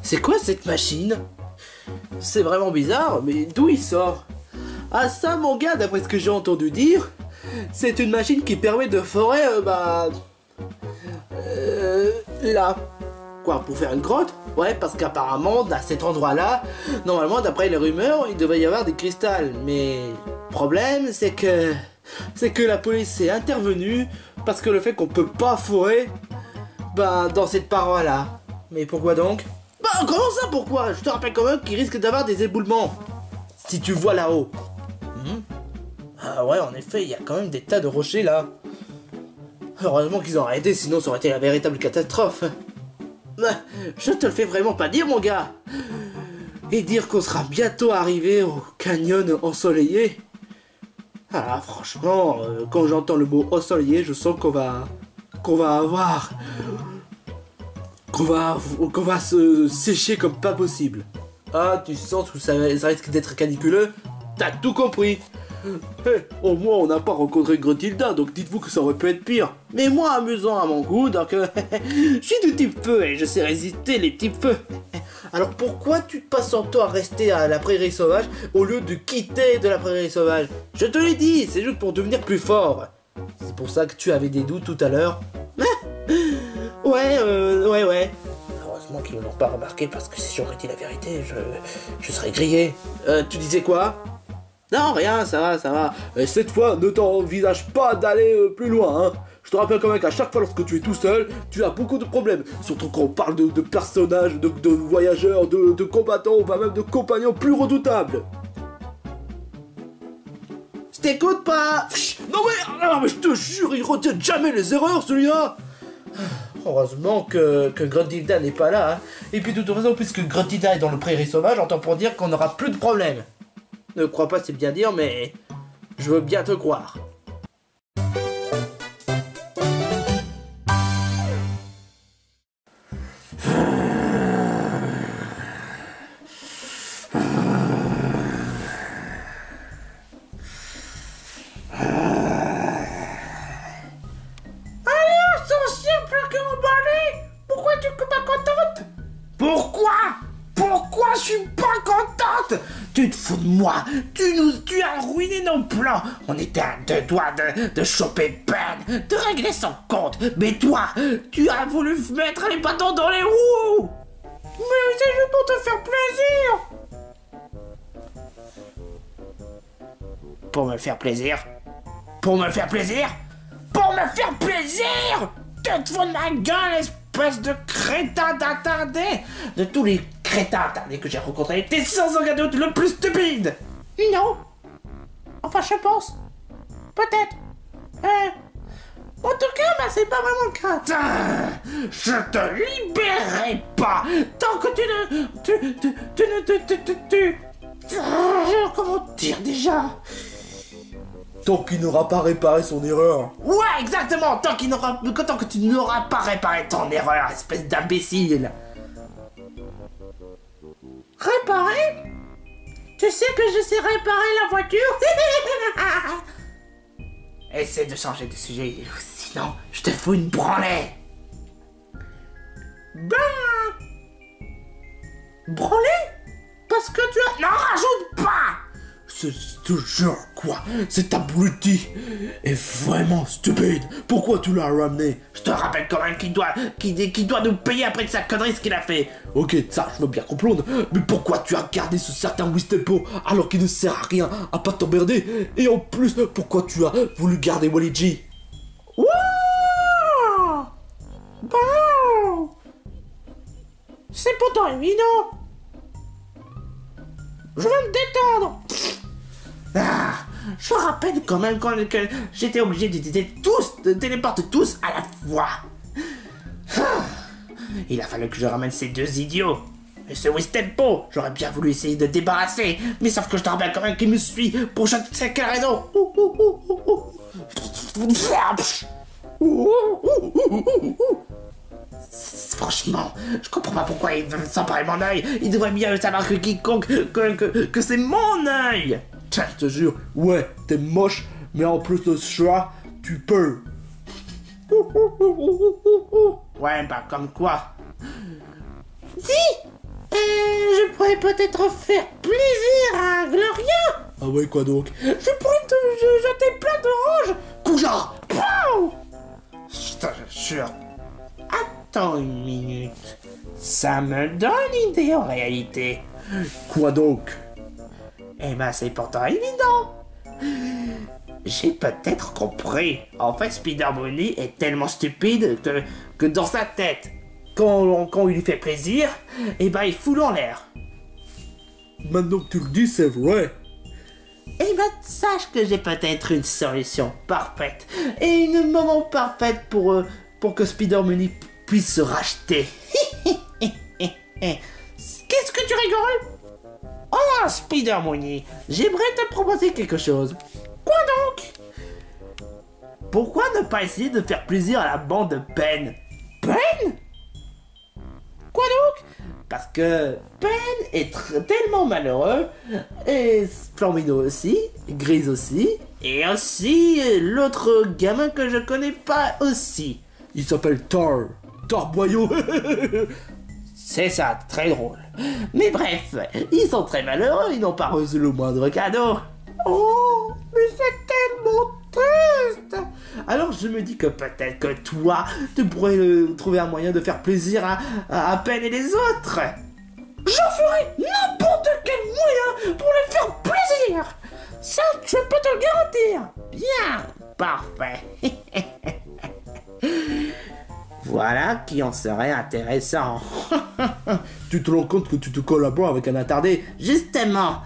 C'est quoi cette machine? C'est vraiment bizarre, mais d'où il sort? Ah ça mon gars, d'après ce que j'ai entendu dire, c'est une machine qui permet de forer, là. Quoi, pour faire une grotte? Ouais, parce qu'apparemment, à cet endroit-là, normalement, d'après les rumeurs, il devait y avoir des cristals. Mais le problème, c'est que la police est intervenue parce que le fait qu'on peut pas forer, dans cette paroi-là. Mais pourquoi donc? Comment ça, pourquoi? Je te rappelle quand même qu'il risque d'avoir des éboulements. Si tu vois là-haut. Ah ouais, en effet, il y a quand même des tas de rochers là. Heureusement qu'ils ont arrêté, sinon ça aurait été la véritable catastrophe. Je te le fais vraiment pas dire, mon gars. Et dire qu'on sera bientôt arrivé au canyon ensoleillé. Ah, franchement, quand j'entends le mot ensoleillé, je sens qu'on va se sécher comme pas possible. Ah, tu sens que ça risque d'être caniculeux? T'as tout compris. Hey, au moins on n'a pas rencontré Gruntilda, donc dites-vous que ça aurait pu être pire. Mais moi amusant à mon goût, donc je suis du type feu et je sais résister les types feu. Alors pourquoi tu te passes ton temps à rester à la prairie sauvage au lieu de quitter de la prairie sauvage? Je te l'ai dit, c'est juste pour devenir plus fort. C'est pour ça que tu avais des doutes tout à l'heure. Ouais. Heureusement qu'ils ne l'ont pas remarqué parce que si j'aurais dit la vérité, je serais grillé. Tu disais quoi? Non, rien, ça va. Et cette fois, ne t'envisage pas d'aller plus loin, hein. Je te rappelle quand même qu'à chaque fois lorsque tu es tout seul, tu as beaucoup de problèmes. Surtout quand on parle de personnages, de voyageurs, de combattants, ou même de compagnons plus redoutables. Je t'écoute pas. Non mais je te jure, il retient jamais les erreurs celui-là. Heureusement que Gruntilda n'est pas là, hein. Et puis de toute façon, puisque Gruntilda est dans le prairie sauvage, j'entends pour dire qu'on n'aura plus de problème. Ne crois pas, c'est bien dire, mais je veux bien te croire. Pourquoi je suis pas contente? Tu te fous de moi? Tu as ruiné nos plans. On était à deux doigts de choper Ben, de régler son compte. Mais toi, tu as voulu mettre les bâtons dans les roues. Mais c'est juste pour te faire plaisir. Pour me faire plaisir? Tu te fous de ma gueule, espèce de crétin d'attardé! De tous les crétins attardés que j'ai rencontrés, t'es sans aucun doute le plus stupide! Non! Enfin, je pense. Peut-être. En tout cas, c'est pas vraiment le cas. Je te libérerai pas tant que comment dire déjà? Tant qu'il n'aura pas réparé son erreur. Ouais, exactement. Tant que tu n'auras pas réparé ton erreur, espèce d'imbécile. Réparer? Tu sais que je sais réparer la voiture? Essaie de changer de sujet, sinon je te fous une branlée. Branlée? Parce que tu as... Non, rajoute pas! Je te jure, quoi, cet abruti est vraiment stupide. Pourquoi tu l'as ramené? Je te rappelle quand même qu'il doit nous payer après de sa connerie ce qu'il a fait. Ok, ça, je veux bien comprendre. Mais pourquoi tu as gardé ce certain Wistempo alors qu'il ne sert à rien, à pas t'emmerder? Et en plus, pourquoi tu as voulu garder Waluigi? Wouah! Bon! C'est pourtant évident. Je vais me détendre. Je rappelle quand même que j'étais obligé de téléporter tous à la fois. Il a fallu que je ramène ces deux idiots. Et ce Wistempo, j'aurais bien voulu essayer de débarrasser, mais sauf que je te rappelle quand même qu'il me suit pour je ne sais quelle raison. Franchement, je comprends pas pourquoi il veut s'emparer de mon œil. Il devrait bien savoir que quiconque que c'est mon œil. Tiens, je te jure, ouais, t'es moche, mais en plus de ça, tu peux. Ouais, bah comme quoi. Dis, je pourrais peut-être faire plaisir à Gloria. Ah ouais, quoi donc? Je pourrais te jeter plein d'oranges. Couja. Pow. Je te jure. Attends une minute. Ça me donne une idée en réalité. Quoi donc? Eh ben c'est pourtant évident. J'ai peut-être compris. En fait, Spider Money est tellement stupide que dans sa tête, quand il lui fait plaisir, eh ben il fout en l'air. Maintenant que tu le dis, c'est vrai. Eh ben sache que j'ai peut-être une solution parfaite et une moment parfaite pour que Spider Money puisse se racheter. Qu'est-ce que tu rigoles? Oh, Spider Money, j'aimerais te proposer quelque chose. Quoi donc? Pourquoi ne pas essayer de faire plaisir à la bande de Ben? Ben? Quoi donc? Parce que Ben est tellement malheureux, et Flambino aussi, Grise aussi, et aussi l'autre gamin que je connais pas aussi. Il s'appelle Thor. Thor Boyau. C'est ça, très drôle. Mais bref, ils sont très malheureux, ils n'ont pas reçu le moindre cadeau. Oh, mais c'est tellement triste. Alors je me dis que peut-être que toi, tu pourrais trouver un moyen de faire plaisir à Ben et les autres. J'en ferai n'importe quel moyen pour les faire plaisir. Ça, je peux te le garantir. Bien, parfait. Voilà qui en serait intéressant. Tu te rends compte que tu te collabores avec un attardé? Justement,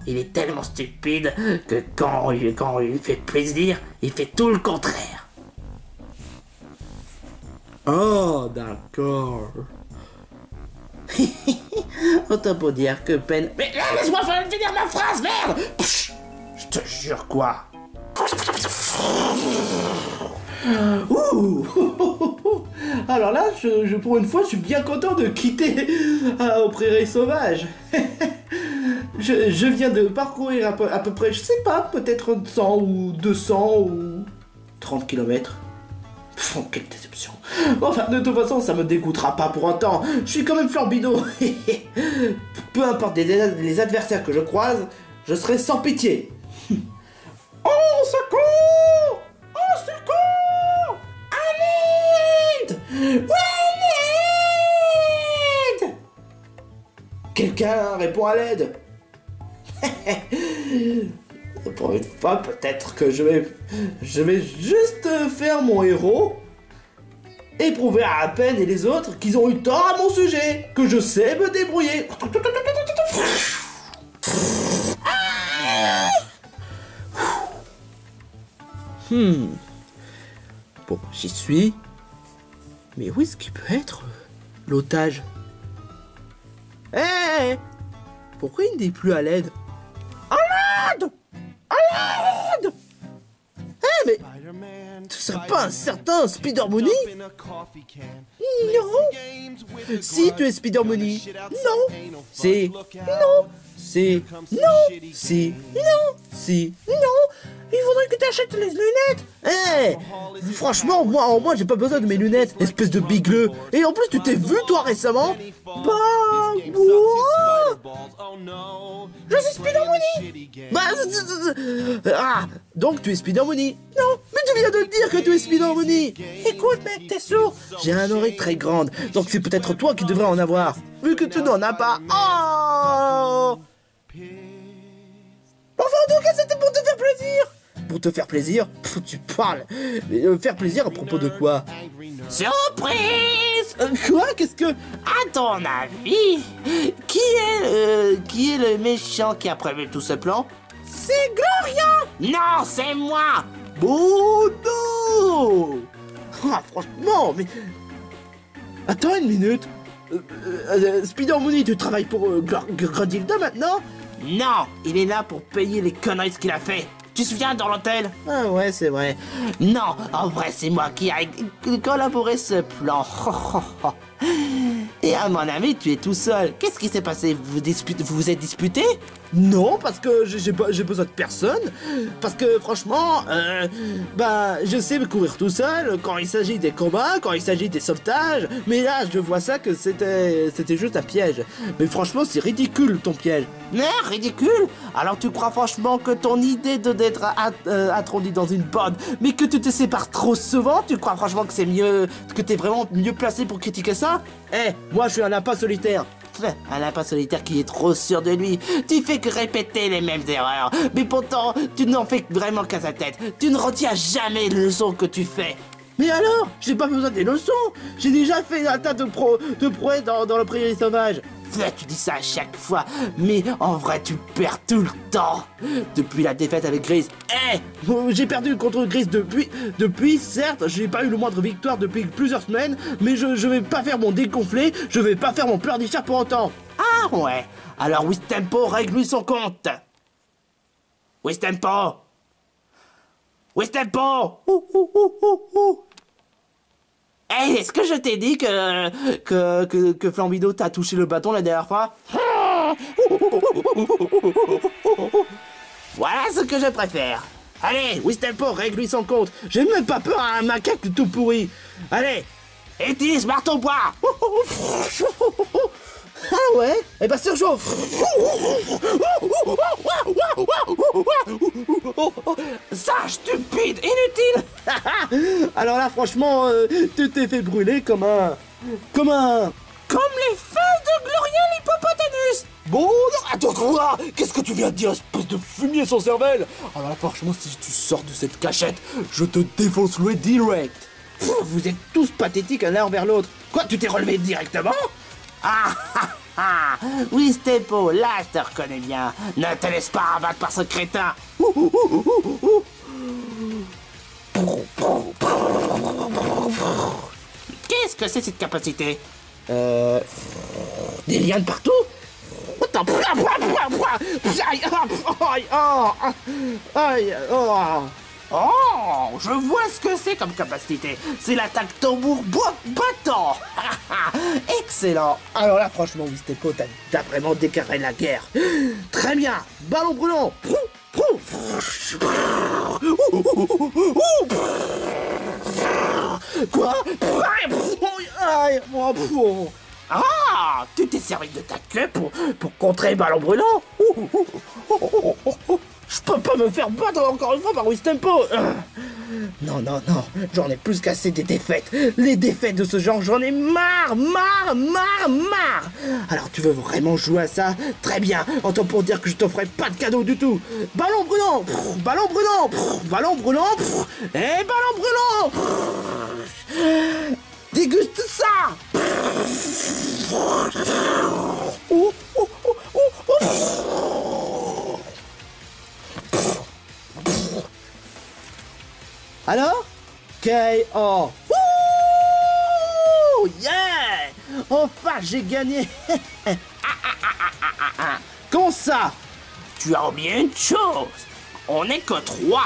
il est tellement stupide que quand il lui fait plaisir, il fait tout le contraire. Oh, d'accord. Autant pour dire que Ben... Mais laisse-moi finir ma phrase, merde. Psh, je te jure quoi. Ouh. Alors là, pour une fois, je suis bien content de quitter aux prairies sauvages. Je viens de parcourir à peu près, je sais pas, peut-être 100 ou 200 ou 30 km. Oh, quelle déception. Enfin, de toute façon, ça me dégoûtera pas pour autant. Je suis quand même Flambino. Peu importe les adversaires que je croise, je serai sans pitié. Au secours! Au secours! À l'aide! À l'aide! Quelqu'un répond à l'aide. Pour une fois, Peut-être que je vais juste faire mon héros et prouver à Ben et les autres qu'ils ont eu tort à mon sujet, que je sais me débrouiller. Bon, j'y suis. Mais où est-ce qu'il peut être, l'otage? Hé! Pourquoi il ne dit plus à l'aide? À l'aide! À l'aide! Mais tu serais pas un certain Spider Money? Non. Si tu es Spider Money. Non. C'est non. C'est non. Si non. Si non. Il faudrait que tu achètes les lunettes. Franchement, moi j'ai pas besoin de mes lunettes, espèce de bigleux. Et en plus, tu t'es vu toi récemment? Bah, je suis Spider Money. Donc tu es Spider Money? Non, mais tu viens de le dire que tu es Spider Money. Écoute mec, t'es sourd. J'ai un oreille très grande, donc c'est peut-être toi qui devrais en avoir, vu que tu n'en as pas. Oh. Enfin en tout cas, c'était pour te faire plaisir. Pour te faire plaisir? Pff, tu parles. Mais faire plaisir à propos de quoi? Surprise! Quoi? Qu'est-ce que... À ton avis, qui est le méchant qui a prévu tout ce plan? C'est Gloria! Non, c'est moi! Oh non! Ah, franchement, mais... Attends une minute. Spider Money, tu travailles pour Gradilda maintenant? Non, il est là pour payer les conneries qu'il a fait. Tu te souviens dans l'hôtel? Ah ouais, c'est vrai. Non, en vrai, c'est moi qui ai collaboré ce plan. Et à mon avis, tu es tout seul. Qu'est-ce qui s'est passé? Vous vous êtes disputé? Non, parce que j'ai besoin de personne. Parce que franchement, je sais me courir tout seul quand il s'agit des combats, quand il s'agit des sauvetages. Mais là, je vois ça que c'était juste un piège. Mais franchement, c'est ridicule ton piège. Mais ridicule. Alors tu crois franchement que ton idée d'être introduit dans une bande, mais que tu te sépares trop souvent, tu crois franchement que c'est mieux, que t'es vraiment mieux placé pour critiquer ça? Moi je suis un lapin solitaire. Un lapin solitaire qui est trop sûr de lui. Tu fais que répéter les mêmes erreurs. Mais pourtant, tu n'en fais vraiment qu'à sa tête. Tu ne retiens jamais les leçons que tu fais. Mais alors, j'ai pas besoin des leçons. J'ai déjà fait un tas de prouesses dans la prairie sauvage. Tu dis ça à chaque fois, mais en vrai tu perds tout le temps. Depuis la défaite avec Grise. J'ai perdu contre Grise depuis, certes, j'ai pas eu le moindre victoire depuis plusieurs semaines, mais je vais pas faire mon dégonflé, je vais pas faire mon pleurnichard pour autant. Ah ouais, alors Wistempo règle-lui son compte. Wistempo. Est-ce que je t'ai dit que Flambido t'a touché le bâton la dernière fois? Voilà ce que je préfère. Allez, Wistempo, règle-lui son compte. J'ai même pas peur à un macaque tout pourri. Allez, utilise marteau bois. Ah ouais? Eh ben surchauffe. Ça, stupide, inutile. Alors là, franchement, tu t'es fait brûler comme un... Comme les fesses de Gloria l'hippopotamus. Bon, non, attends, quoi? Qu'est-ce que tu viens de dire, espèce de fumier sans cervelle? Alors là, franchement, si tu sors de cette cachette, je te défoncerai direct. Vous êtes tous pathétiques l'un envers l'autre. Quoi, tu t'es relevé directement? Oui, Stepo, là je te reconnais bien. Ne te laisse pas abattre par ce crétin. Qu'est-ce que c'est cette capacité? Des liens de partout? Oh, je vois ce que c'est comme capacité. C'est l'attaque tambour battant. Excellent. Alors là, franchement, Wistempo, t'as vraiment déclaré la guerre. Très bien. Ballon brûlant. Quoi? Ah, tu t'es servi de ta queue pour contrer ballon brûlant. Je peux pas me faire battre encore une fois par Wistempo. Non, j'en ai plus qu'assez des défaites. Les défaites de ce genre, j'en ai marre. Alors tu veux vraiment jouer à ça? Très bien, autant pour dire que je t'offrais pas de cadeau du tout. Ballon brûlant, ballon brûlant, ballon brûlant, et ballon brûlant. Déguste ça. Alors? K.O. Yeah! Enfin, j'ai gagné. Comment ça? Tu as oublié une chose. On n'est que 3.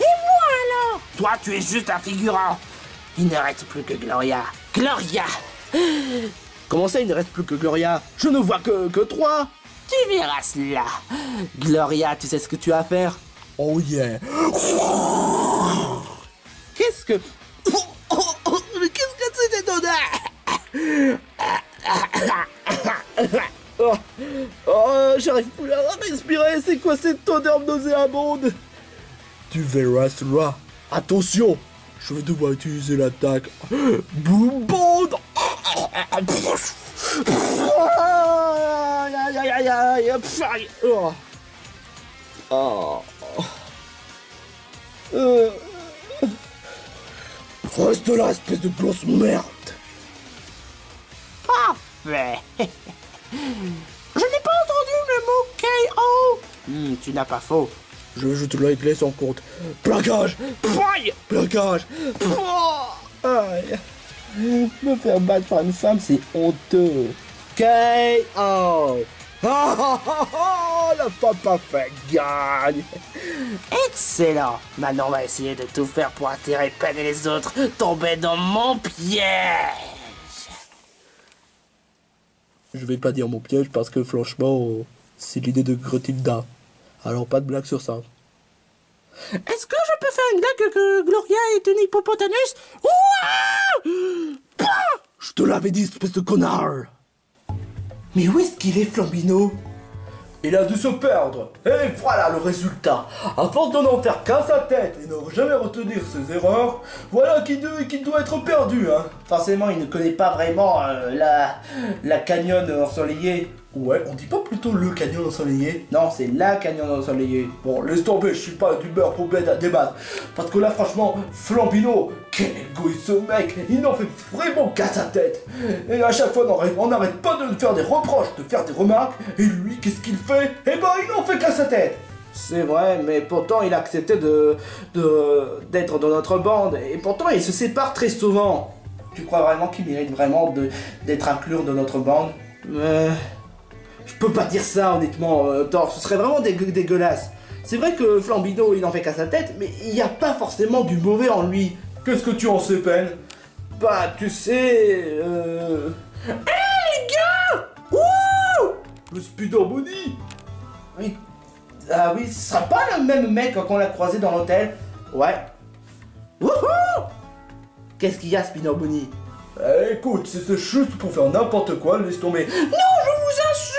Et moi alors? Toi, tu es juste un figurant. Il ne reste plus que Gloria. Gloria! Comment ça, il ne reste plus que Gloria? Je ne vois que 3. Tu verras cela. Gloria, tu sais ce que tu as à faire? Oh yeah. Qu'est-ce que... Mais qu'est-ce que c'est cette odeur? J'arrive plus à respirer. C'est quoi cette odeur nauséabonde? Tu verras cela. Attention, je vais devoir utiliser l'attaque. Boubonde. Reste là, espèce de grosse merde. Parfait. Je n'ai pas entendu le mot KO. Tu n'as pas faux. Je te l'ai régler sans compte. Plaquage. Plaquage. Aïe. Me faire battre par une femme, c'est honteux. KO. La femme parfaite gagne. Excellent. Maintenant, on va essayer de tout faire pour attirer peine et les autres tomber dans mon piège. Je vais pas dire mon piège parce que franchement... C'est l'idée de Grethilda. Alors pas de blague sur ça. Est-ce que je peux faire une blague que Gloria est une hippopotamus? Ouah! Je te l'avais dit, espèce de connard! Mais où est-ce qu'il est, Flambino? Il a dû se perdre. Et voilà le résultat. À force de n'en faire qu'à sa tête et ne jamais retenir ses erreurs, voilà qu'il doit être perdu, hein. Forcément, il ne connaît pas vraiment la canyon ensoleillée. Ouais, on dit pas plutôt le canyon ensoleillé? Non, c'est la canyon ensoleillée. Bon, laisse tomber, je suis pas d'humeur pour débattre. Parce que là, franchement, Flambino, quel égoïste ce mec, il n'en fait vraiment qu'à sa tête. Et à chaque fois, on n'arrête pas de faire des reproches, de faire des remarques. Et lui, qu'est-ce qu'il fait? Eh ben, il n'en fait qu'à sa tête. C'est vrai, mais pourtant, il a accepté d'être dans notre bande. Et pourtant, il se sépare très souvent. Tu crois vraiment qu'il mérite vraiment d'être inclus dans notre bande? Je peux pas dire ça, honnêtement, Thor, ce serait vraiment dégueulasse. C'est vrai que Flambino, il n'en fait qu'à sa tête, mais il n'y a pas forcément du mauvais en lui. Qu'est-ce que tu en sais, Pen? Bah, tu sais, les gars! Wouh! Le Spider Bunny? Oui. Ah oui, ce sera pas le même mec qu'on l'a croisé dans l'hôtel. Ouais. Wouhou! Qu'est-ce qu'il y a, Spider Bunny? Écoute, si c'est juste pour faire n'importe quoi, laisse tomber. Non, je vous assure!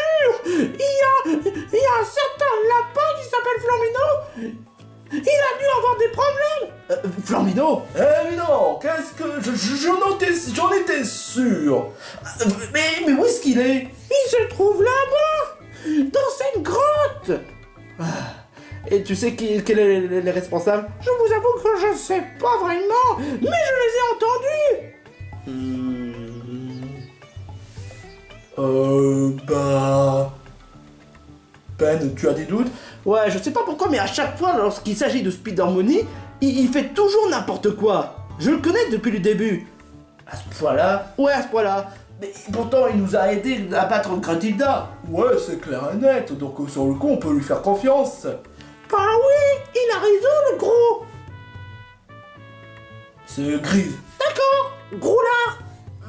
Il y a un certain lapin qui s'appelle Flambino. Il a dû avoir des problèmes. Flambino? Eh non, qu'est-ce que... J'en étais sûr. Mais où est-ce qu'il est? Il se trouve là-bas, dans cette grotte. Et tu sais quel est les responsables? Je vous avoue que je sais pas vraiment, mais je les ai entendus. Bah... Ben, tu as des doutes? Ouais, je sais pas pourquoi, mais à chaque fois, lorsqu'il s'agit de Spider Bunny, il fait toujours n'importe quoi. Je le connais depuis le début. À ce point-là? Ouais, à ce point-là. Mais pourtant, il nous a aidé à battre Grethilda. Ouais, c'est clair et net, donc sur le coup, on peut lui faire confiance. Bah oui, il a raison, le gros. C'est Grise. D'accord, gros lard.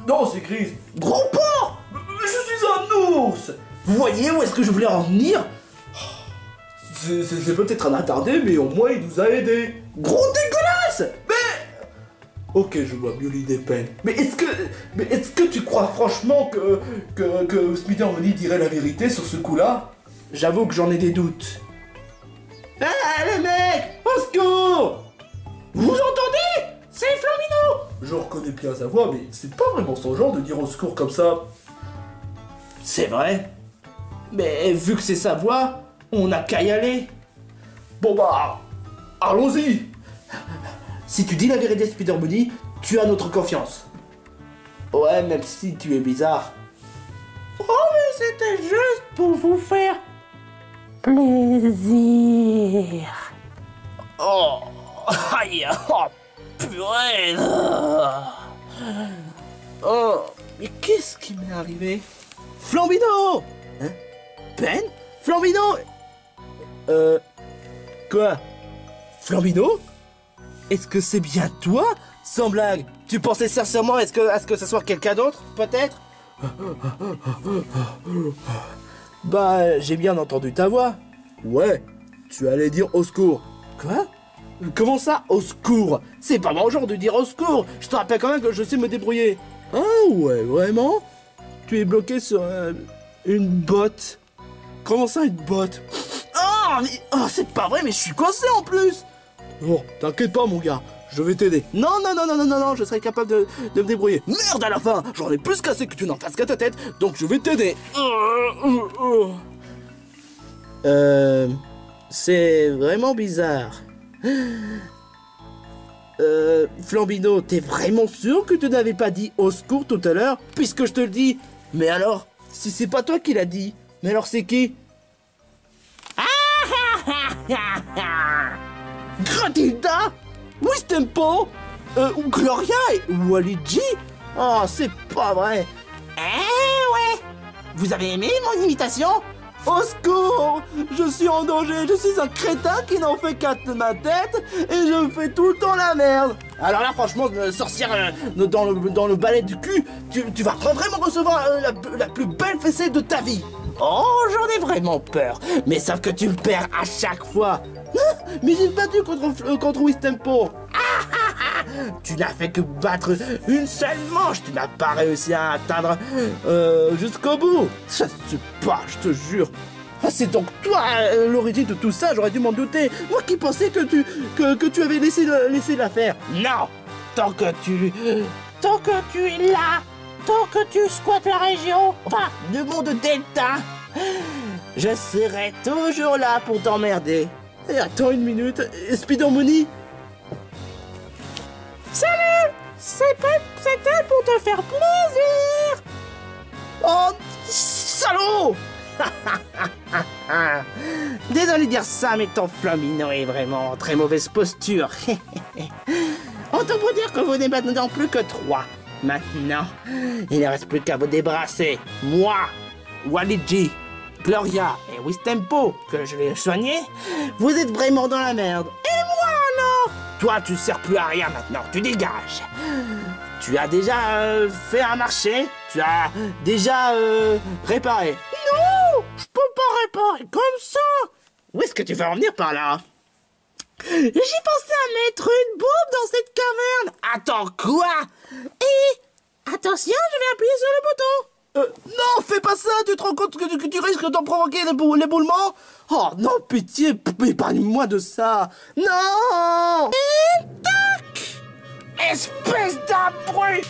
Non, c'est Grise. Gros porc. Mais je suis un ours. Vous voyez où est-ce que je voulais en venir? C'est peut-être un attardé, mais au moins il nous a aidés. Gros dégueulasse. Mais... Ok, je vois mieux l'idée, Pen. Mais est-ce que tu crois franchement que Spider Bunny dirait la vérité sur ce coup-là? J'avoue que j'en ai des doutes. Ah, les mecs, au secours! Vous entendez? C'est Flambino! Je reconnais bien sa voix, mais c'est pas vraiment son genre de dire au secours comme ça. C'est vrai. Mais vu que c'est sa voix, on n'a qu'à y aller. Bon bah, allons-y. Si tu dis la vérité, Spider Bunny, tu as notre confiance. Ouais, même si tu es bizarre. Oh, mais c'était juste pour vous faire plaisir. Oh, aïe, oh, purée. Oh, mais qu'est-ce qui m'est arrivé? Flambino! Hein? Ben? Flambino? Quoi? Flambino? Est-ce que c'est bien toi? Sans blague, tu pensais sincèrement à ce que ce soit quelqu'un d'autre, peut-être? Bah, j'ai bien entendu ta voix. Ouais, tu allais dire au secours. Quoi? Comment ça, au secours? C'est pas mon genre de dire au secours. Je te rappelle quand même que je sais me débrouiller. Ah ouais, vraiment? Tu es bloqué sur une botte. Comment ça, une botte? Oh, mais c'est pas vrai, mais je suis coincé en plus. Bon, t'inquiète pas, mon gars. Je vais t'aider. Non, je serai capable de me débrouiller. Merde, à la fin, j'en ai plus cassé que tu n'en fasses qu'à ta tête, donc je vais t'aider. C'est vraiment bizarre. Flambino, t'es vraiment sûr que tu n'avais pas dit au secours tout à l'heure, puisque je te le dis? Mais alors, si c'est pas toi qui l'as dit, mais alors c'est qui? Grethilda? Wistempo? Ou Gloria? Ou Luigi? Oh, c'est pas vrai. Ouais. Vous avez aimé mon imitation? Au secours! Je suis en danger, je suis un crétin qui n'en fait qu'à ma tête et je fais tout le temps la merde! Alors là, franchement, sorcière dans le balai du cul, tu vas vraiment recevoir la plus belle fessée de ta vie! Oh, j'en ai vraiment peur. Mais sauf que tu me perds à chaque fois. Mais j'ai battu contre Wistempo. Tu n'as fait que battre une seule manche. Tu n'as pas réussi à atteindre Jusqu'au bout. ça se pas, je te jure. Ah, c'est donc toi l'origine de tout ça, j'aurais dû m'en douter. Moi qui pensais que tu avais laissé l'affaire. Non, tant que tu es là, tant que tu squattes la région, enfin, le monde Delta, je serai toujours là pour t'emmerder. Et attends une minute, Speed Harmony. Salut, c'était pour te faire plaisir. Oh, salaud. Désolé de dire ça, mais ton Flamino est vraiment en très mauvaise posture. On te peut dire que vous n'êtes maintenant plus que 3. Maintenant, il ne reste plus qu'à vous débarrasser. Moi, Walidji, Gloria et Wistempo, que je l'ai soigné, vous êtes vraiment dans la merde. Et moi alors? Toi, tu sers plus à rien maintenant, tu dégages. Tu as déjà fait un marché? Tu as déjà réparé? Non, je peux pas réparer comme ça. Où est-ce que tu veux en venir par là? J'ai pensé à mettre une bombe dans cette caverne. Attends, quoi? Et attention, je vais appuyer sur le bouton. Non, fais pas ça, tu te rends compte que tu risques d'en provoquer l'éboulement? Oh non, pitié, épargne-moi de ça. Non. Et tac! Espèce d'abruti!